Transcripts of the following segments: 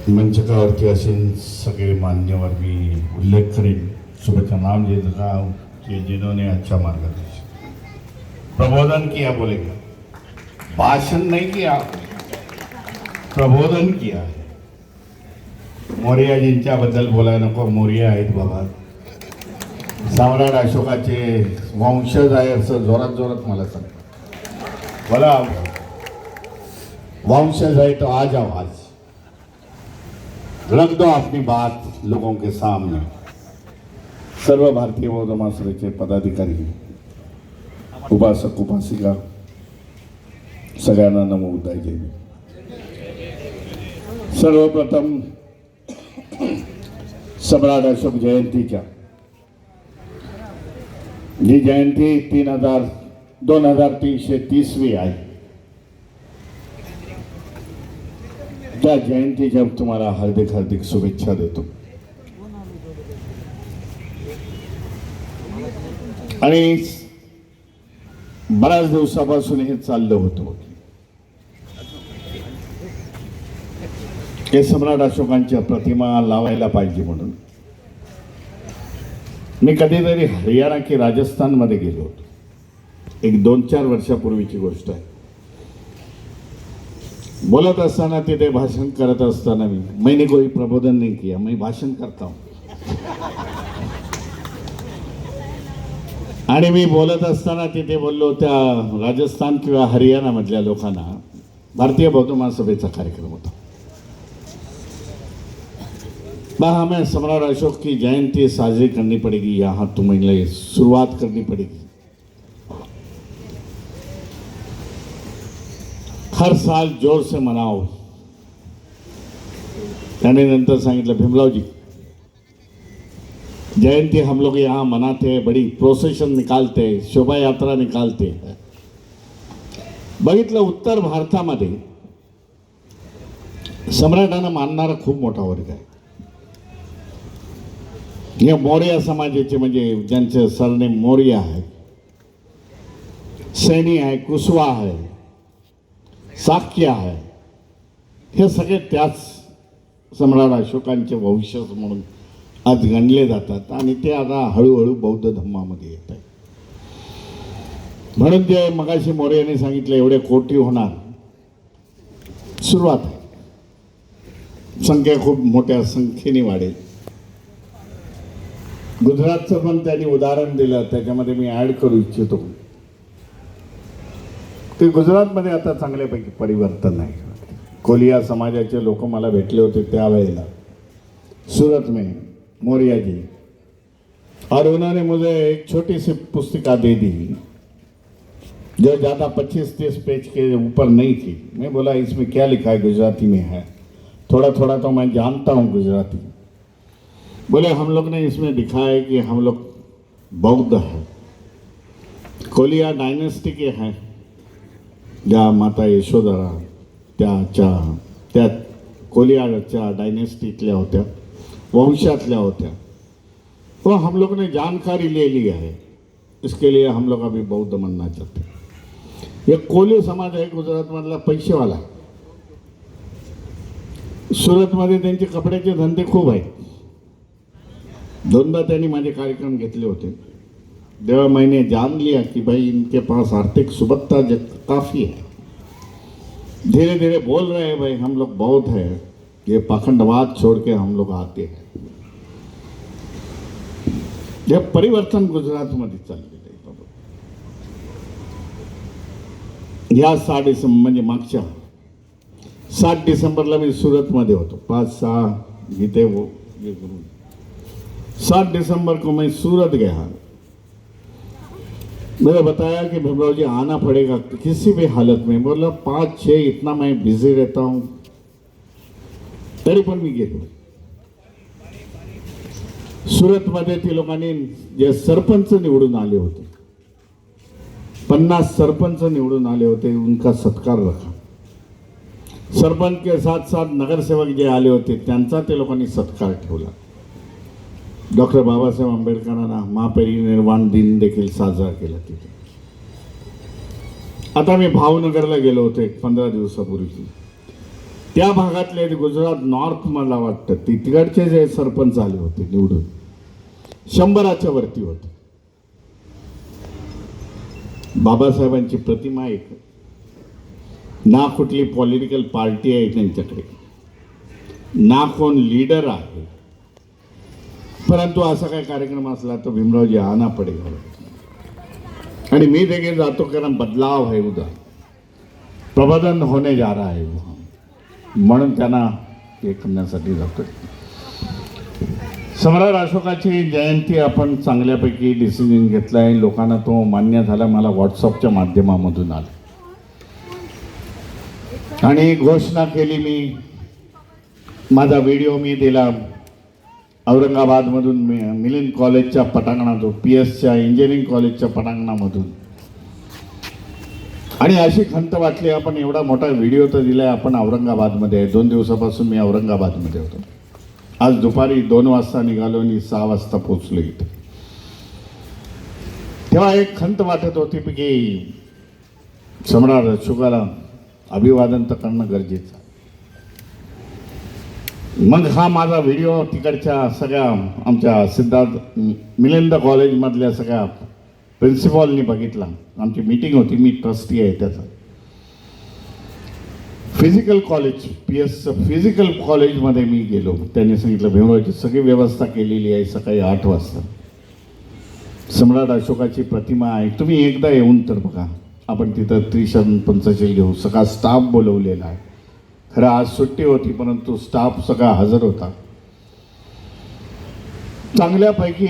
मंचकावरती असेल सगळे मान्यवर मी उल्लेख करेन सुबह नाम ले रहा हूँ कि जिन्होंने अच्छा मार्गदर्शन प्रबोधन किया, बोलेगा भाषण नहीं किया, प्रबोधन किया. मोरयाजींच्याबद्दल बोलायला नको, मोरया आहेत बाबा, सम्राट अशोकाचे वंशज आहे असं जोरात जोरात मला सांगतात. बोला वंशज है तो आ जाओ, आज रख दो अपनी बात लोगों के सामने. सर्व भारतीय बौद्ध महासभेचे पदाधिकारी, उपासक उपासिका, सगळ्यांना नमो बुद्धाय. सर्वप्रथम सम्राट अशोक जयंतीच्या जी जयंती 2330वी आहे, त्या जयंतीच्या तुम्हाला हार्दिक हार्दिक शुभेच्छा देतो. आणि बऱ्याच दिवसापासून हे चाललं होतं की सम्राट अशोकांच्या प्रतिमा लावायला पाहिजे म्हणून. मी कधीतरी हरियाणा की राजस्थानमध्ये गेलो होतो, एक 2-4 वर्षापूर्वीची गोष्ट आहे. बोलत असताना तिथे भाषण करत असताना मैंने कोई प्रबोधन नहीं किया, मैं भाषण करता हूँ. आणि मी बोलत असताना तिथे बोललो त्या राजस्थान किंवा हरियाणा मधल्या लोकांना, भारतीय बौद्ध महासभेचा कार्यक्रम होता. हमें सम्राट अशोक की जयंती साजरी करनी पड़ेगी, यहाँ तुम्हें शुरुआत करनी पड़ेगी. हर साल जोर से मनाओ. त्याने नंतर सांगितलं, भीमराव जी जयंती हम लोग यहाँ मनाते हैं, बड़ी प्रोसेशन निकालते हैं, शोभा यात्रा निकालते हैं. बघितलं उत्तर भारतामध्ये सम्राटांना मानणारा खूप मोठा वर्ग आहे. हे मौर्य समाजाचे, म्हणजे ज्यांचे सरनेम मौर्य आहे, सैनी आहे, कुशवा आहे, साक्य आहे, हे सगळे त्याच सम्राट अशोकांचे वंशज म्हणून आज गणले जातात. आणि ते आता हळूहळू बौद्ध धर्मामध्ये येत आहे. म्हणून जे मगाशी मौर्याने सांगितलं एवढे कोटी होणार, सुरुवात आहे. संख्या खूप मोठ्या संख्येने वाढेल. गुजरातचं पण त्यांनी उदाहरण दिलं, त्याच्यामध्ये मी ॲड करू इच्छितो की गुजरातमध्ये आता चांगल्यापैकी परिवर्तन आहे. कोलिया समाजाचे लोक मला भेटले होते त्यावेळेला सूरत में, मौर्या जी, और उन्होंने मुझे एक छोटी सी पुस्तिका दे दी जो ज़्यादा 25-30 पेज के ऊपर नहीं थी. मैं बोला इसमें क्या लिखा है, गुजराती में है, थोड़ा थोड़ा तो मैं जानता हूँ गुजराती. बोले हम लोग ने इसमें दिखा है कि हम लोग बौद्ध हैं, कोलिया डायनेस्टी के हैं, ज्या माता यशोधरा त्या कोलियाच्या डायनेस्टीतल्या होत्या, वंशातल्या होत्या. तो हम लोग ने जानकारी ले ली है, इसके लिए हम लोग अभी बौद्ध बनना चाहते हैं. ये कोली समाज आहे गुजरातमधला, पैसेवाला. सुरतमध्ये त्यांचे कपड्याचे धंदे खूप आहेत. 2दा त्यांनी माझे कार्यक्रम घेतले होते, तेव्हा मैंने जान लिया कि भाई इनके पास आर्थिक सुबत्ता काफ़ी है. धीरे धीरे बोल रहे हैं भाई हम लोग बौद्ध हैं, ये पाखंडवाद छोड़ के हम लोग आते हैं. हे परिवर्तन गुजरातमध्ये चाललेलं आहे बाबा. या 6 डिसेंबर म्हणजे मागच्या 7 डिसेंबरला मी सूरतमध्ये होतो. 5-6 इथे 7 दिसंबर को मैं सूरत गया. मैंने बताया कि भीमराव जी आना पड़ेगा किसी भी हालत में. बोला 5-6 इतना मैं बिजी रहता हूँ, तरी पण मी गेलो. सूरतमध्ये ते लोकांनी जे सरपंच निवडून आले होते, 50 सरपंच निवडून आले होते, उनका सत्कार रखा. सरपंच के साथ साथ नगरसेवक जे आले होते त्यांचा ते लोकांनी सत्कार ठेवला. डॉक्टर बाबासाहेब आंबेडकरांना महापरिनिर्वाण दिन देखील साजरा केला तिथे. आता मी भावनगरला गेलो होतो 15 दिवसापूर्वी. त्या भागातले गुजरात नॉर्थ मला वाटतं तिकडचे जे सरपंच आले होते निवडून 100च्या वरती होते. बाबासाहेबांची प्रतिमा एक ना कुठली पॉलिटिकल पार्टी आहे त्यांच्याकडे ना कोण लीडर आहे, परंतु असा काही कार्यक्रम असला तर भीमरावजी आना पडेगा. आणि मी देखील जातो कारण बदलाव है उधर, प्रबोधन होने जा रहा है वहाँ, म्हणून त्यांना हे करण्यासाठी जातो. सम्राट अशोकाची जयंती आपण चांगल्यापैकी डिसिजन घेतला आहे, लोकांना तो मान्य झाला. मला व्हॉट्सअपच्या माध्यमामधून आला आणि घोषणा केली. मी माझा व्हिडिओ मी दिला औरंगाबादमधून मिलिंद कॉलेजच्या पटांगणातून, PS इंजिनिअरिंग कॉलेजच्या पटांगणामधून. आणि अशी खंत वाटली, आपण एवढा मोठा व्हिडिओ तर दिलाय, आपण औरंगाबादमध्ये आहे. 2 दिवसापासून मी औरंगाबादमध्ये होतो. आज दुपारी 2 वाजता निघालो आणि 6 वाजता पोचलो इथे. तेव्हा एक खंत वाटत होती की सम्राट अशोकाला अभिवादन तर करणं गरजेचं. मग हा माझा व्हिडिओ तिकडच्या सगळ्या आमच्या सिद्धार्थ मिलिंद कॉलेजमधल्या सगळ्या प्रिन्सिपॉलनी बघितला. आमची मीटिंग होती, मी ट्रस्टी आहे त्याचा. फिजिकल कॉलेज PS फिजिकल कॉलेजमध्ये मी गेलो. त्यांनी सांगितलं भीमरावची सगळी व्यवस्था केलेली आहे, सकाळी 8 वाजता सम्राट अशोकाची प्रतिमा आहे, तुम्ही एकदा येऊन तर बघा. आपण तिथं त्रिशरण पंचशील घेऊ. सगळा स्टाफ बोलवलेला आहे. खरं आज सुट्टी होती, परंतु स्टाफ सगळा हजर होता. चांगल्यापैकी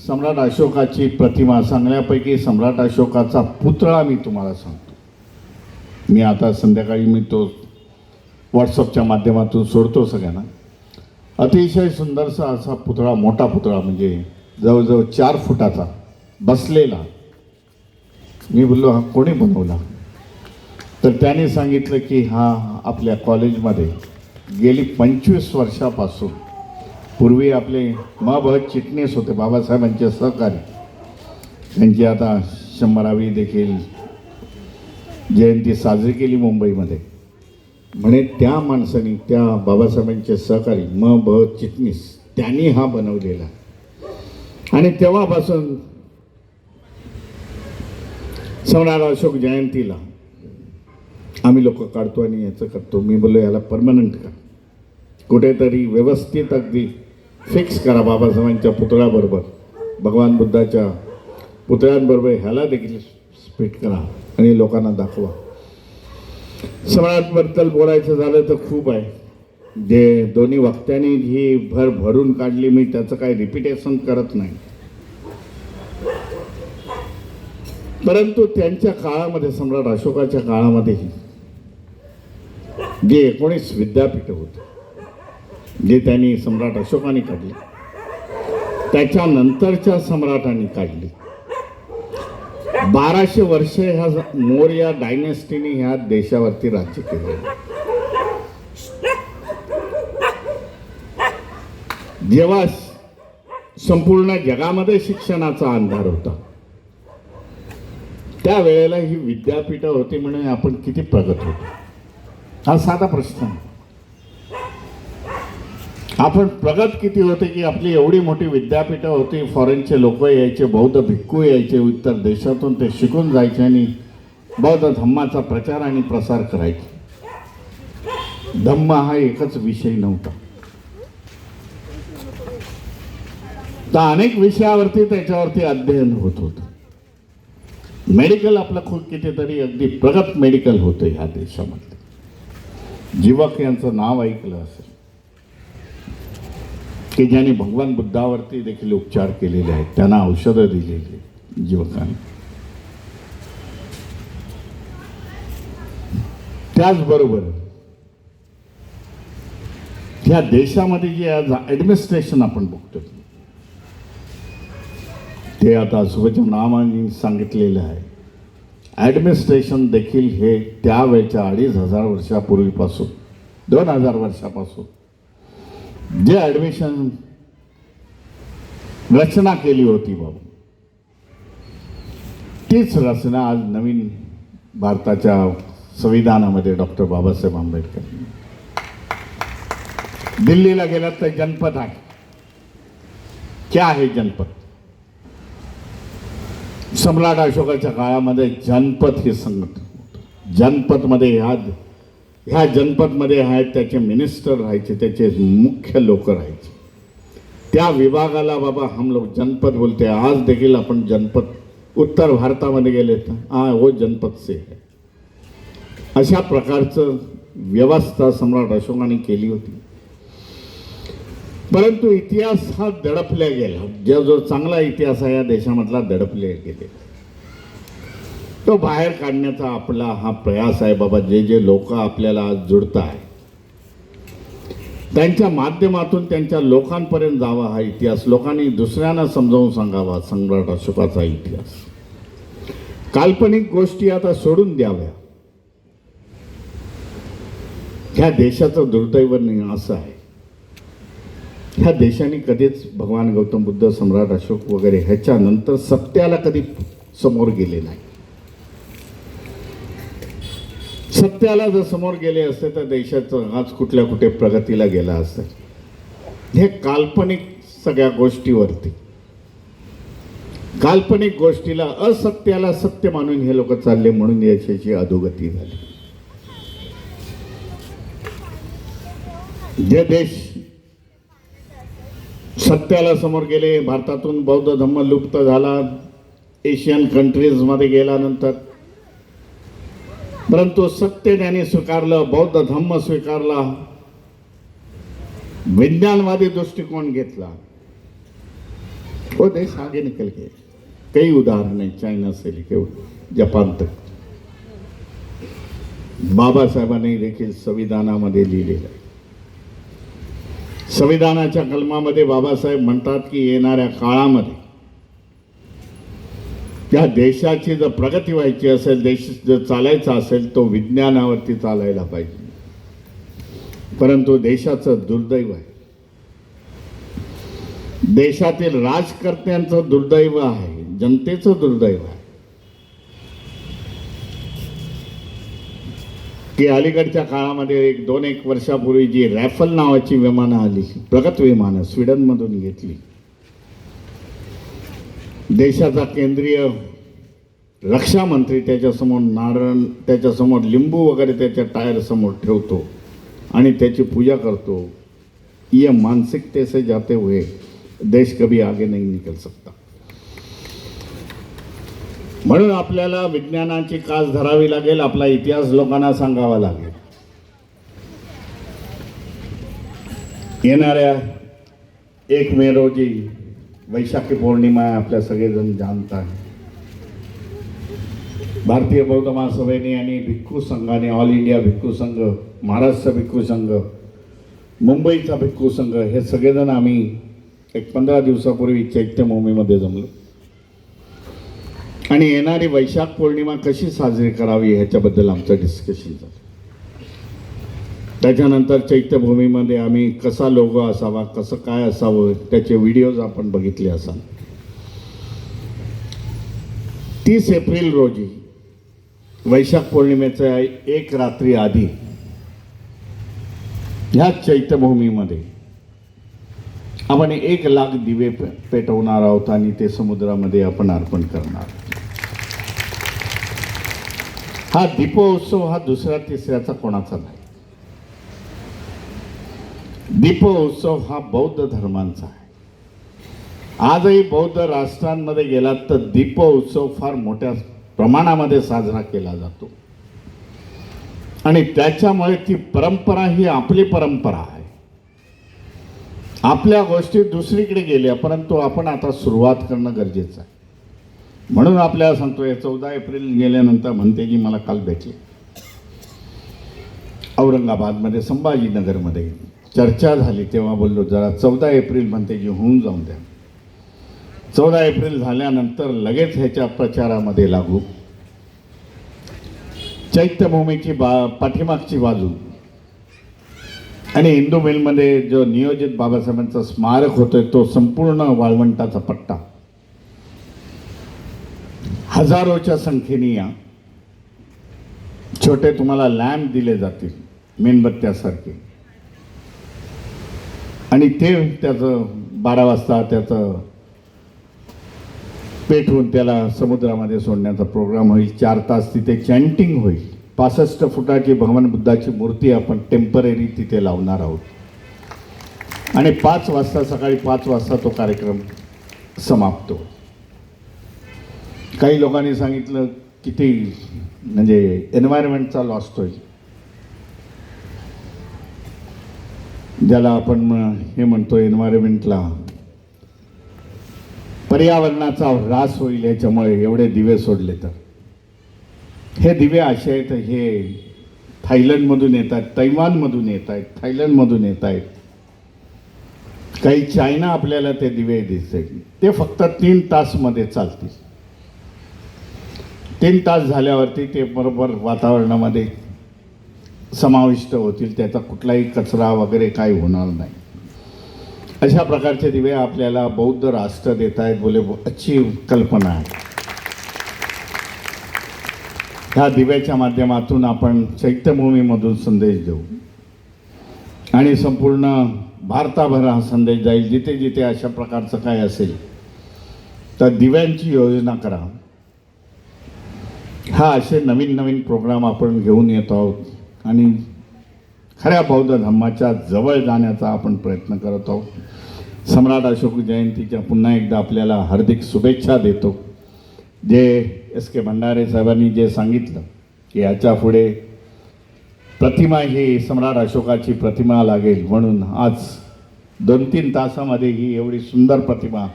सम्राट अशोकाची प्रतिमा, चांगल्यापैकी सम्राट अशोकाचा पुतळा मी तुम्हाला सांगतो. मी आता संध्याकाळी मी तो व्हॉट्सअपच्या माध्यमातून सोडतो सगळ्यांना. अतिशय सुंदरसा असा पुतळा, मोठा पुतळा, म्हणजे जवळजवळ 4 फुटाचा बसलेला. मी बोललो हा कोणी बनवला? तर त्याने सांगितलं की हा आपल्या कॉलेजमध्ये गेली 25 वर्षापासून, पूर्वी आपले भ चिटणीस होते बाबासाहेबांचे सहकारी, त्यांची आता 100वी देखील जयंती साजरी केली मुंबईमध्ये. म्हणे त्या माणसाने, त्या बाबासाहेबांचे सहकारी भ चिटणीस, त्यांनी हा बनवलेला. आणि तेव्हापासून सम्राट अशोक जयंतीला आम्ही लोक काढतो आणि याचं करतो. मी बोललो याला परमनंट करा, कुठेतरी व्यवस्थित अगदी फिक्स करा. बाबासाहेबांच्या पुतळ्याबरोबर, भगवान बुद्धाच्या पुतळ्यांबरोबर ह्याला देखील स्पीट करा आणि लोकांना दाखवा. सम्राटबद्दल बोलायचं झालं तर खूप आहे. जे दोन्ही वक्त्यांनी ही भरून काढली, मी त्याचं काही रिपिटेशन करत नाही. परंतु त्यांच्या काळामध्ये, सम्राट अशोकाच्या काळामध्येही जे 19 विद्यापीठ होते, जे त्यांनी सम्राट अशोकाने काढले, त्याच्यानंतरच्या सम्राटांनी काढली. 1200 वर्षे ह्या मौर्य डायनेस्टीने ह्या देशावरती राज्य केले. जेव्हा संपूर्ण जगामध्ये शिक्षणाचा अंधार होता, त्यावेळेला ही विद्यापीठं होती म्हणून आपण किती प्रगत होतो. हा साधा प्रश्न आहे. आपण प्रगत किती होते की आपली एवढी मोठी विद्यापीठं होती, फॉरेनचे लोक यायचे, बौद्ध भिक्खू यायचे इतर देशातून, ते शिकून जायचे आणि बौद्ध धम्माचा प्रचार आणि प्रसार करायचे. धम्म हा एकच विषय नव्हता, तर अनेक विषयावरती त्याच्यावरती अध्ययन होत होतं. मेडिकल आपलं खूप कितीतरी अगदी प्रगत मेडिकल होतं ह्या देशामध्ये. जीवक यांचं नाव ऐकलं असेल की ज्यांनी भगवान बुद्धावरती देखील उपचार केलेले आहेत, त्यांना औषधं दिलेली जीवकांनी. त्याचबरोबर ह्या देशामध्ये जे आज ॲडमिनिस्ट्रेशन आपण बघतो ते आता सुभाषच्या नावाने सांगितलेलं आहे. ॲडमिनिस्ट्रेशन देखील हे त्यावेळच्या 2500 वर्षापूर्वीपासून, 2000 वर्षापासून जे ॲडमिशन रचना केली होती बाबा, तीच रचना आज नवीन भारताच्या संविधानामध्ये डॉक्टर बाबासाहेब आंबेडकर दिल्लीला गेलात तर जनपद आहे. क्या आहे जनपद? सम्राट अशोकाच्या काळामध्ये जनपद हे संघटन होतं. जनपदमध्ये ह्या जनपदमध्ये आहेत त्याचे मिनिस्टर राहायचे, त्याचे मुख्य लोक राहायचे. त्या विभागाला बाबा हम लोग जनपद बोलते. आज देखील आपण जनपद उत्तर भारतामध्ये गेले तर वो जनपद से है. अशा प्रकारचं व्यवस्था सम्राट अशोकाने केली होती. परंतु इतिहास हा दडपल्या गेला. जो चांगला इतिहास आहे या देशामधला दडपले गेले. तो बाहेर काढण्याचा आपला हा प्रयास आहे. बाबा जे लोक आपल्याला आज जुळत आहे त्यांच्या माध्यमातून त्यांच्या लोकांपर्यंत जावा हा इतिहास. लोकांनी दुसऱ्यांना समजावून सांगावा सम्राट अशोकाचा इतिहास. काल्पनिक गोष्टी आता सोडून द्याव्या. ह्या देशाचं दुर्दैव असं आहे, ह्या देशाने कधीच भगवान गौतम बुद्ध, सम्राट अशोक वगैरे ह्याच्यानंतर सत्याला कधी समोर गेले नाही. सत्याला जर समोर गेले असते तर देशाचं आज कुठल्या कुठे प्रगतीला गेला असतं. हे काल्पनिक सगळ्या गोष्टीवरती, काल्पनिक गोष्टीला असत्याला सत्य मानून हे लोक चालले, म्हणून देशाची अधोगती झाली. जे देश सत्याला समोर गेले, भारतातून बौद्ध धर्म लुप्त झाला, एशियन कंट्रीजमध्ये गेल्यानंतर, परंतु सत्य त्याने स्वीकारलं, बौद्ध धर्म स्वीकारला, विज्ञानवादी दृष्टिकोन घेतला, वो देश आगे निकल गए. कई उदाहरण है, चाइना से लेके जपान तक. बाबासाहेबांनी देखील संविधानामध्ये लिहिलेलं आहे. संविधानाच्या कलमामध्ये बाबासाहेब म्हणतात की येणाऱ्या काळामध्ये या देशाची जर प्रगती व्हायची असेल, देश जर चालायचा असेल तो विज्ञानावरती चालायला पाहिजे. परंतु देशाचं दुर्दैव आहे, देशातील राजकर्त्यांचं दुर्दैव आहे, जनतेचं दुर्दैव आहे की अलीकडच्या काळामध्ये एक वर्षापूर्वी जी रॅफल नावाची विमानं आली, प्रगत विमानं स्वीडनमधून घेतली. देशाचा केंद्रीय रक्षा मंत्री त्याच्यासमोर नारळ, त्याच्यासमोर लिंबू वगैरे त्याच्या टायर समोर ठेवतो आणि त्याची पूजा करतो. ये मानसिकते से जाते हुए देश कभी आगे नहीं निकल सकता. म्हणून आपल्याला विज्ञानाची कास धरावी लागेल, आपला इतिहास लोकांना सांगावा लागेल. येणाऱ्या 1 मे रोजी वैशाखी पौर्णिमा आहे, आपल्या सगळेजण जाणत आहे. भारतीय बौद्ध महासभेने आणि भिक्खू संघाने, ऑल इंडिया भिक्खू संघ, महाराष्ट्र भिक्खू संघ, मुंबईचा भिक्खू संघ, हे सगळेजण आम्ही 15 दिवसापूर्वी चैत्यभूमीमध्ये जमलो आणि येणारी वैशाख पौर्णिमा कशी साजरी करावी ह्याच्याबद्दल आमचं डिस्कशन झालं. त्याच्यानंतर चैत्यभूमीमध्ये आम्ही कसा लोगो असावा, कसं काय असावं, त्याचे व्हिडिओज आपण बघितले असाल. 30 एप्रिल रोजी वैशाख पौर्णिमेच्या 1 रात्री आधी ह्या चैत्यभूमीमध्ये आपण 1 लाख दिवे पेटवणार आहोत आणि ते समुद्रामध्ये आपण अर्पण करणार. हा दीपोत्सव हा दुसऱ्या तिसऱ्याचा कोणाचा नाही. दीपोत्सव हा बौद्ध धर्मांचा आहे. आजही बौद्ध राष्ट्रांमध्ये गेलात तर दीपोत्सव फार मोठ्या प्रमाणामध्ये साजरा केला जातो आणि त्याच्यामुळे ती परंपरा ही आपली परंपरा आहे. आपल्या गोष्टी दुसरीकडे गेल्या, परंतु आपण आता सुरुवात करणं गरजेचं आहे. म्हणून आपल्याला सांगतोय, 14 एप्रिल गेल्यानंतर म्हणतेजी मला काल भेटले औरंगाबादमध्ये, संभाजीनगरमध्ये चर्चा झाली. तेव्हा बोललो जरा 14 एप्रिल म्हणतेजी होऊन जाऊन द्या. 14 एप्रिल झाल्यानंतर लगेच ह्याच्या प्रचारामध्ये लागू. चैत्यभूमीची पाठीमागची बाजू आणि हिंदू मिलमध्ये जो नियोजित बाबासाहेबांचा स्मारक होतोय तो संपूर्ण वाळवंटाचा पट्टा, हजारोच्या संख्येने या छोटे तुम्हाला लॅम्प दिले जातील, मेणबत्त्यासारखे. आणि ते त्याचं 12 वाजता त्याचं पेटवून त्याला समुद्रामध्ये सोडण्याचा प्रोग्राम होईल. 4 तास तिथे चॅन्टिंग होईल. 65 फुटाची भगवान बुद्धाची मूर्ती आपण टेम्पररी तिथे लावणार आहोत आणि 5 वाजता सकाळी 5 वाजता तो कार्यक्रम समाप्त. काही लोकांनी सांगितलं किती म्हणजे एन्व्हायरमेंटचा लॉस होईल, ज्याला आपण हे म्हणतो एन्व्हायरमेंटला पर्यावरणाचा ऱ्हास होईल याच्यामुळे एवढे दिवे सोडले. तर हे दिवे असे आहेत, हे थायलंडमधून येत आहेत, तैवानमधून येत आहेत, थायलंडमधून येत आहेत, काही चायना आपल्याला ते दिवे दिसते. ते फक्त 3 तासमध्ये चालतील. 3 तास झाल्यावरती ते बरोबर वातावरणामध्ये समाविष्ट होतील. त्याचा कुठलाही कचरा वगैरे काही होणार नाही. अशा प्रकारचे दिवे आपल्याला बौद्ध राष्ट्र देत आहेत. बोले अच्छी कल्पना आहे. ह्या दिव्याच्या माध्यमातून आपण चैत्यभूमीमधून संदेश देऊ आणि संपूर्ण भारताभर हा संदेश जाईल. जिथे जिथे अशा प्रकारचं काय असेल तर दिव्यांची योजना करा. हा असे नवीन नवीन प्रोग्राम आपण घेऊन येत आहोत आणि खऱ्या बौद्ध धम्माच्या जवळ जाण्याचा आपण प्रयत्न करत आहोत. सम्राट अशोक जयंतीच्या पुन्हा एकदा आपल्याला हार्दिक शुभेच्छा देतो. जे S.K. भंडारे साहेबांनी जे सांगितलं की याच्या पुढे प्रतिमा ही सम्राट अशोकाची प्रतिमा लागेल, म्हणून आज 2-3 तासामध्ये ही एवढी सुंदर प्रतिमा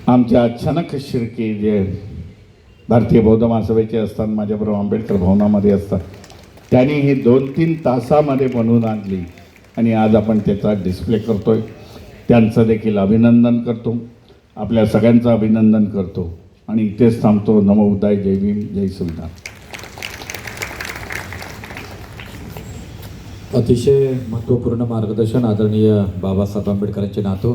आमच्या छनक शिर्के जे भारतीय बौद्ध महासभेचे असतात, माझ्याबरोबर आंबेडकर भवनामध्ये असतात, त्यांनी ही 2-3 तासामध्ये बनवून आणली आणि आज आपण त्याचा डिस्प्ले करतोय. त्यांचं देखील अभिनंदन करतो. आपल्या सगळ्यांचं अभिनंदन करतो आणि इथेच थांबतो. नमो बुद्धाय. जय भीम. जय संविधान. अतिशय महत्त्वपूर्ण मार्गदर्शन आदरणीय बाबासाहेब आंबेडकरांचे नातू